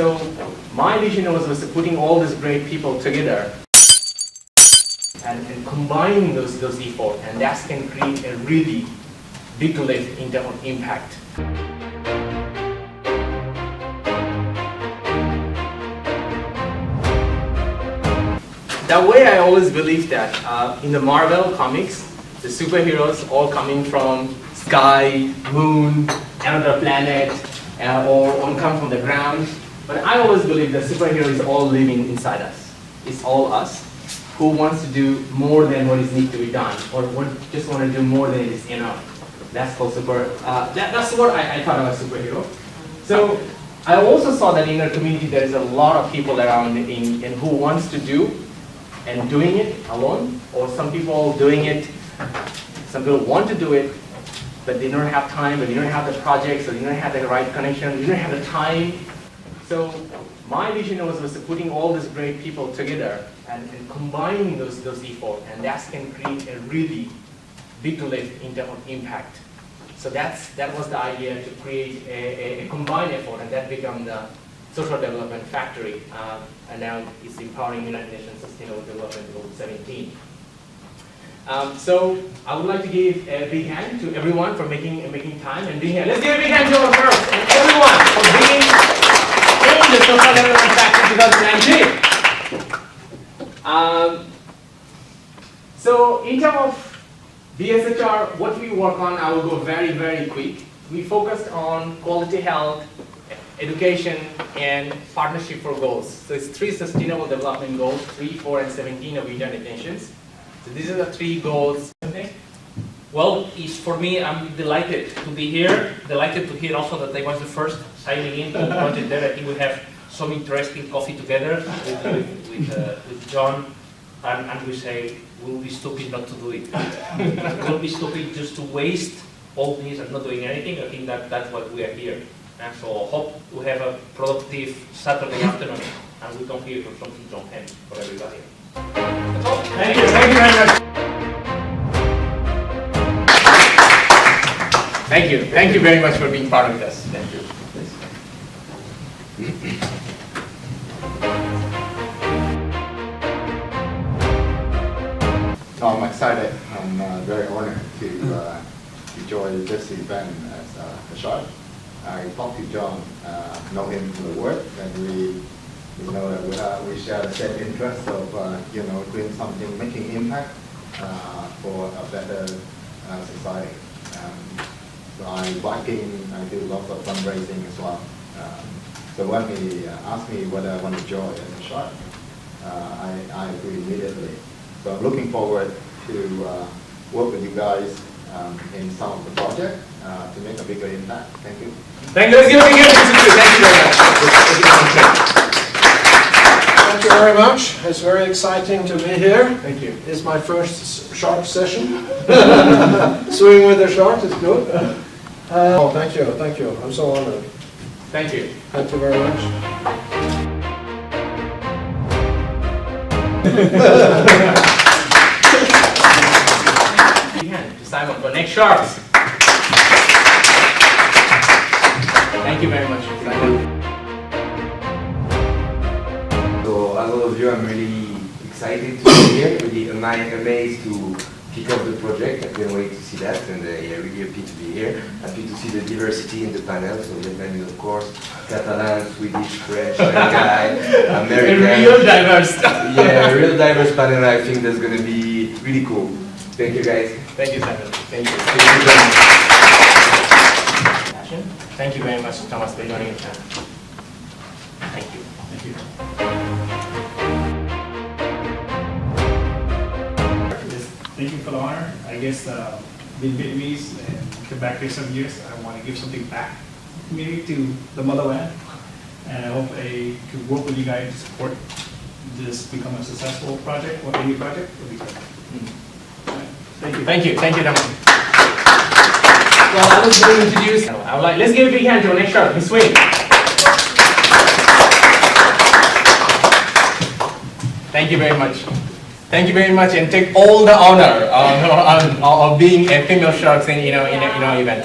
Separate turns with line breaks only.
So my vision was putting all these great people together and combining those efforts, and that can create a really big lift in terms of impact. That way I always believe that in the Marvel comics, the superheroes all coming from sky, moon, another planet, or come from the ground. But I always believe that superhero is all living inside us. It's all us who wants to do more than what is need to be done, or just want to do more than is enough. That's called that's what I thought of as superhero. So I also saw that in our community there is a lot of people around in who wants to do and doing it alone, or some people doing it, some people want to do it, but they don't have time, or they don't have the projects, or they don't have the right connection, they don't have the time. So my vision was putting all these great people together and combining those efforts, and that can create a really big lift in terms of impact. So that was the idea, to create a combined effort, and that became the Social Development Factory, and now it's empowering United Nations Sustainable Development Goal 17. So I would like to give a big hand to everyone for making time and being here. Let's give a big hand to our first and everyone for being in the Social Development Factory 2019. So in terms of VSHR, what we work on, I will go very, very quick. We focused on quality health, education, and partnership for goals. So it's 3 sustainable development goals, 3, 4, and 17 of United Nations. So these are the 3 goals.
Well, for me, I'm delighted to be here. Delighted to hear also that I was the first signing in to the project there. I think we have some interesting coffee together with John, and we say we'll be stupid not to do it. We'll be stupid just to waste all these and not doing anything. I think that's what we are here. And so hope we have a productive Saturday afternoon, and we come here for something from him for everybody. That's all.
Thank you very much. Thank you very much for being part of this. Thank you.
So I'm excited. I'm very honored to join this event as a shark. I talked to John, know him from the work, and we know that we share the same interest of doing something, making impact for a better society. So I'm working, I do lots of fundraising as well. So when he asked me whether I want to join as a shark, I agreed immediately. So I'm looking forward to work with you guys in some of the project to make a bigger impact. Thank you.
Thank you. Let's give a big hand to you. Thank you very much.
Thank you very much. It's very exciting to be here.
Thank you.
It's my first shark session. Swimming with the sharks is good. Oh, thank you. I'm so honored.
Thank you.
Thank you very much.
Big hand to Simon for next sharks. Thank you very much, Simon.
So as all of you, I'm really excited to be here, really amazed to kick off the project. I can't wait to see that, and yeah, really happy to be here. Happy to see the diversity in the panel, so Vietnamese of course, Catalan, Swedish, French, Shanghai, American.
A real diverse.
Yeah, a real diverse panel. I think that's going to be really cool. Thank you guys.
Thank you, Simon. Thank you. Thank you very much, Thomas, for joining us. Thank you. Thank you.
Thank you for the honor. I guess been Vietnamese and come back here some years. I want to give something back, maybe to the motherland, and I hope I could work with you guys to support this become a successful project or any project. Will be great. Thank you.
Thank you. Thank you, Thomas. Well, I was going to introduce. Let's give a big hand to our next shark, Miss Wayne. Thank you very much. Thank you very much, and take all the honor of being a female shark in our event.